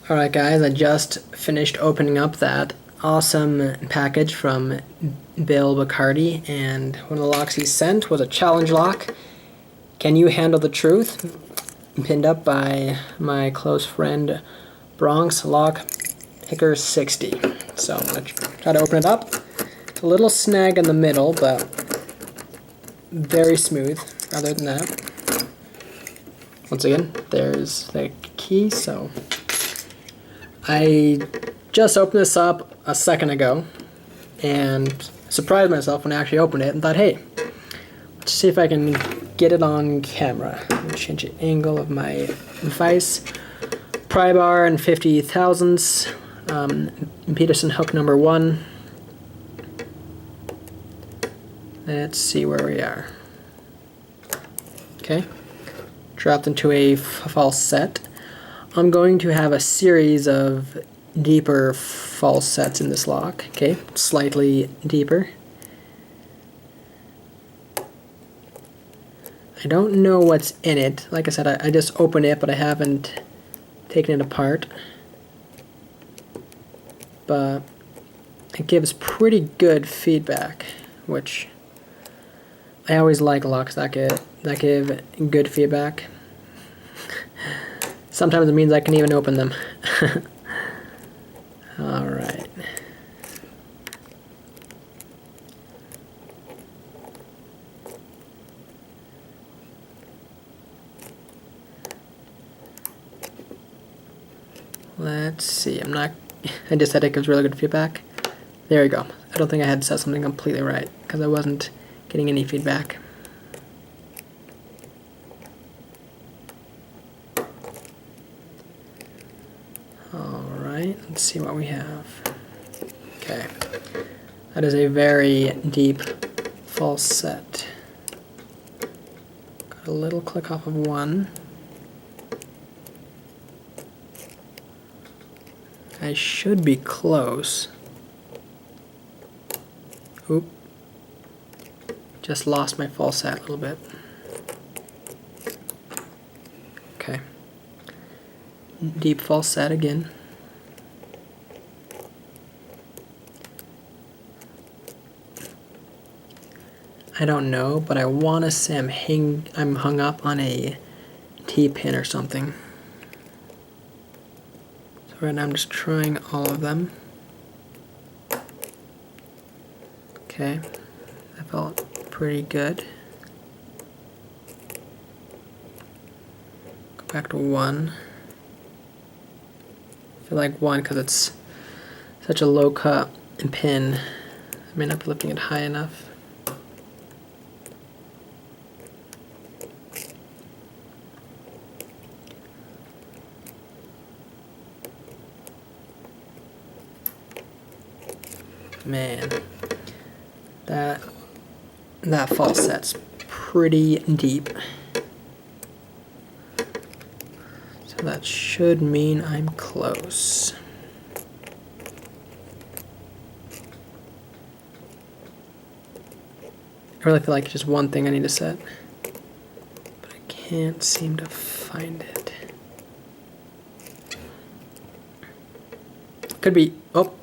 Alright guys, I just finished opening up that awesome package from Bill Bacardi, and one of the locks he sent was a challenge lock. Can you handle the truth? Pinned up by my close friend Bronx Lock Picker 60. So I'm going to try to open it up. A little snag in the middle, but very smooth other than that. Once again, there's the key, so I just opened this up a second ago and surprised myself when I actually opened it and thought, hey, let's see if I can get it on camera. Let me change the angle of my vise. Pry bar and 50 thousandths. Peterson hook number 1. Let's see where we are. Okay, dropped into a falset. I'm going to have a series of deeper falsets in this lock. Okay, slightly deeper. I don't know what's in it. Like I said, I just opened it, but I haven't taken it apart. But it gives pretty good feedback, which I always like locks that give good feedback. Sometimes it means I can even open them. Alright. Let's see, I just said it gives really good feedback. There we go. I don't think I had said something completely right, because I wasn't getting any feedback. Alright, let's see what we have. Okay, that is a very deep falset. Got a little click off of one. I should be close. Oop. Just lost my falset a little bit. Okay. Deep falset again. I don't know, but I want to say I'm hung up on a T-pin or something. So right now I'm just trying all of them. Okay, that felt pretty good. Go back to 1. I feel like 1 because it's such a low cut and pin. I may not be lifting it high enough. Man, that falset's pretty deep. So that should mean I'm close. I really feel like it's just one thing I need to set, but I can't seem to find it. Could be, oh,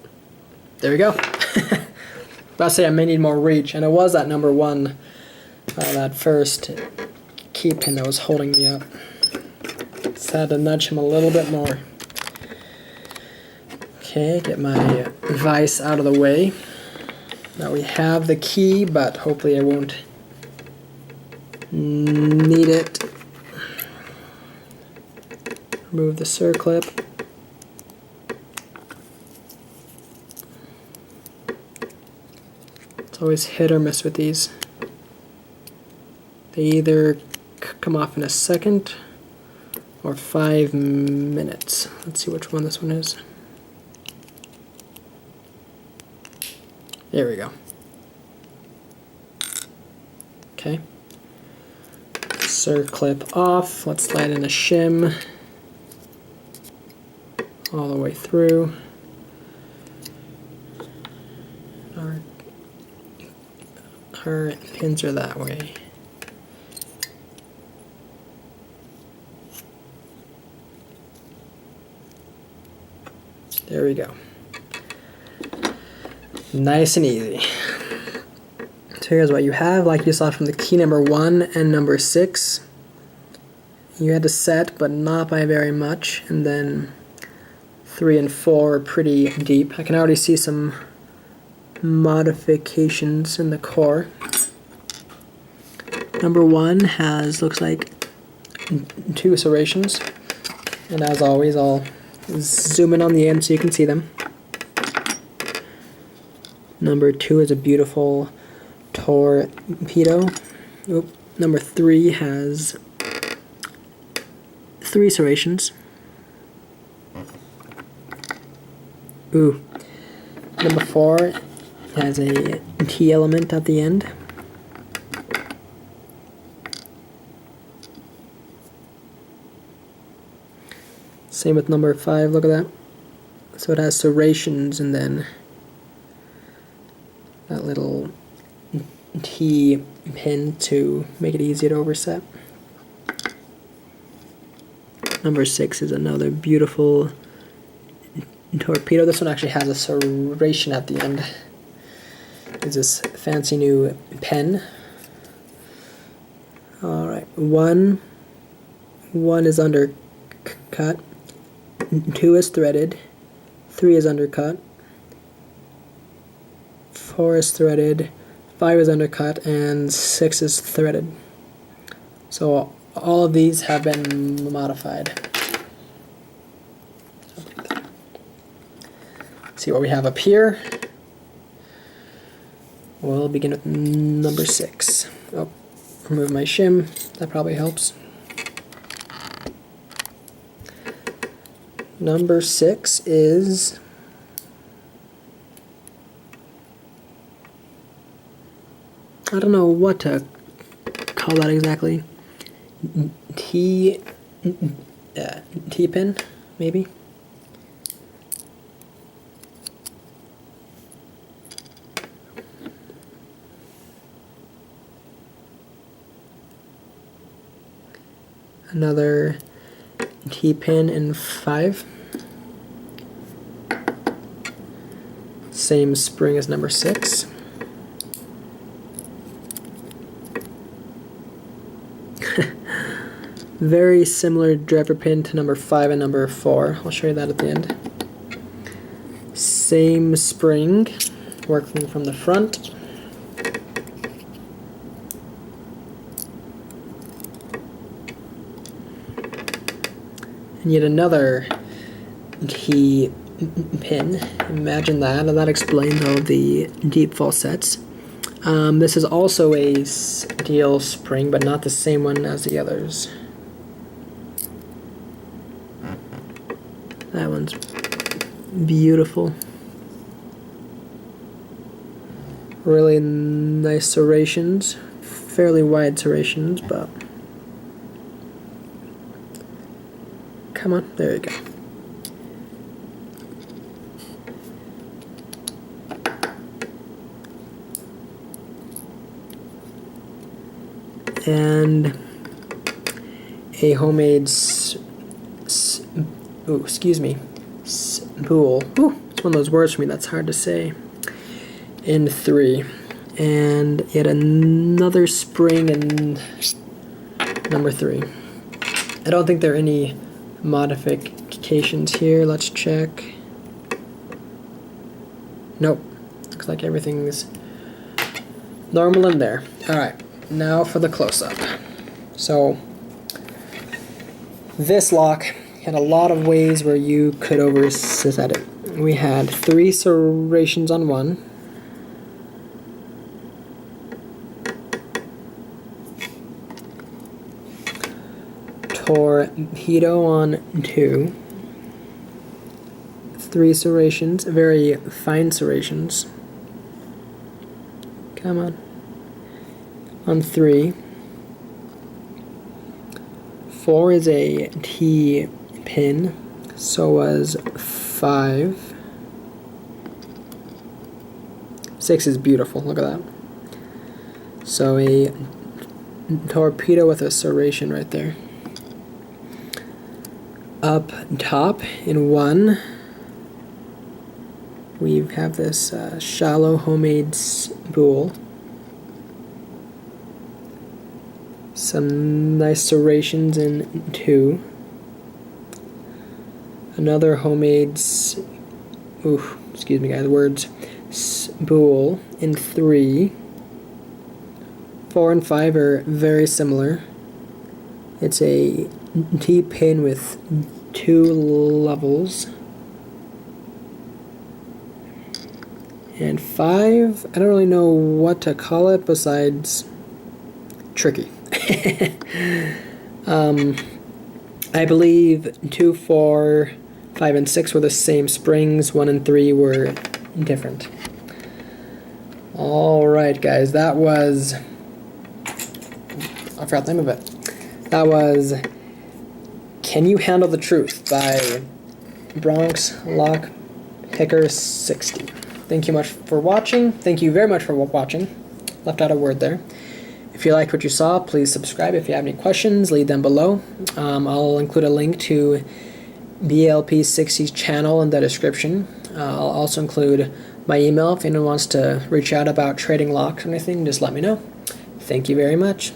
there we go. About to say I may need more reach, and it was that number 1, that first key pin that was holding me up. Just had to nudge him a little bit more. Okay, get my vise out of the way. Now we have the key, but hopefully I won't need it. Remove the circlip. It's always hit or miss with these. They either come off in a second or 5 minutes. Let's see which one this one is. There we go. Okay. Circlip off. Let's slide in a shim all the way through. Our pins are that way. There we go. Nice and easy. So here's what you have, like you saw from the key number 1 and number 6. You had to set, but not by very much, and then 3 and 4 are pretty deep. I can already see some modifications in the core. Number 1 has, looks like, 2 serrations, and as always I'll zoom in on the end so you can see them. Number 2 is a beautiful torpedo. Oop. Number 3 has 3 serrations. Ooh. Number 4 has a T element at the end. Same with number 5, look at that. So it has serrations and then that little T pin to make it easier to overset. Number 6 is another beautiful torpedo. This one actually has a serration at the end. It's this fancy new pen. Alright, 1 is undercut, 2 is threaded, 3 is undercut, 4 is threaded, 5 is undercut, and 6 is threaded. So all of these have been modified. See what we have up here. We'll begin with number 6. Oh, remove my shim. That probably helps. Number 6 is I don't know what to call that exactly. T-pin, maybe? Another T-pin in 5. Same spring as number 6. Very similar driver pin to number 5 and number 4. I'll show you that at the end. Same spring, working from the front. And yet another key pin. Imagine that, and that explains all of the deep falsets. This is also a steel spring, but not the same one as the others. That one's beautiful. Really nice serrations. Fairly wide serrations, but come on, there you go. And a homemade spool. Ooh, it's one of those words for me that's hard to say. In 3. And yet another spring in number 3. I don't think there are any modifications here. Let's check. Nope. Looks like everything's normal in there. Alright, now for the close-up. So this lock had a lot of ways where you could overset it. We had 3 serrations on one, torpedo on 2, 3 serrations, very fine serrations. Come on 3. 4 is a T pin, so was 5. 6 is beautiful, look at that. So a torpedo with a serration right there. Up top in 1, we have this shallow homemade spool. Some nice serrations in 2. Another homemade, excuse me guys, words, spool in 3. 4 and 5 are very similar. It's a T-pin with 2 levels. And 5, I don't really know what to call it besides tricky. I believe 2, 4, 5, and 6 were the same springs. 1 and 3 were different. Alright guys, that was... I forgot the name of it. That was Can You Handle the Truth by Bronx Lock Picker 60. Thank you much for watching. Thank you very much for watching. Left out a word there. If you liked what you saw, please subscribe. If you have any questions, leave them below. I'll include a link to BLP60's channel in the description. I'll also include my email if anyone wants to reach out about trading locks or anything. Just let me know. Thank you very much.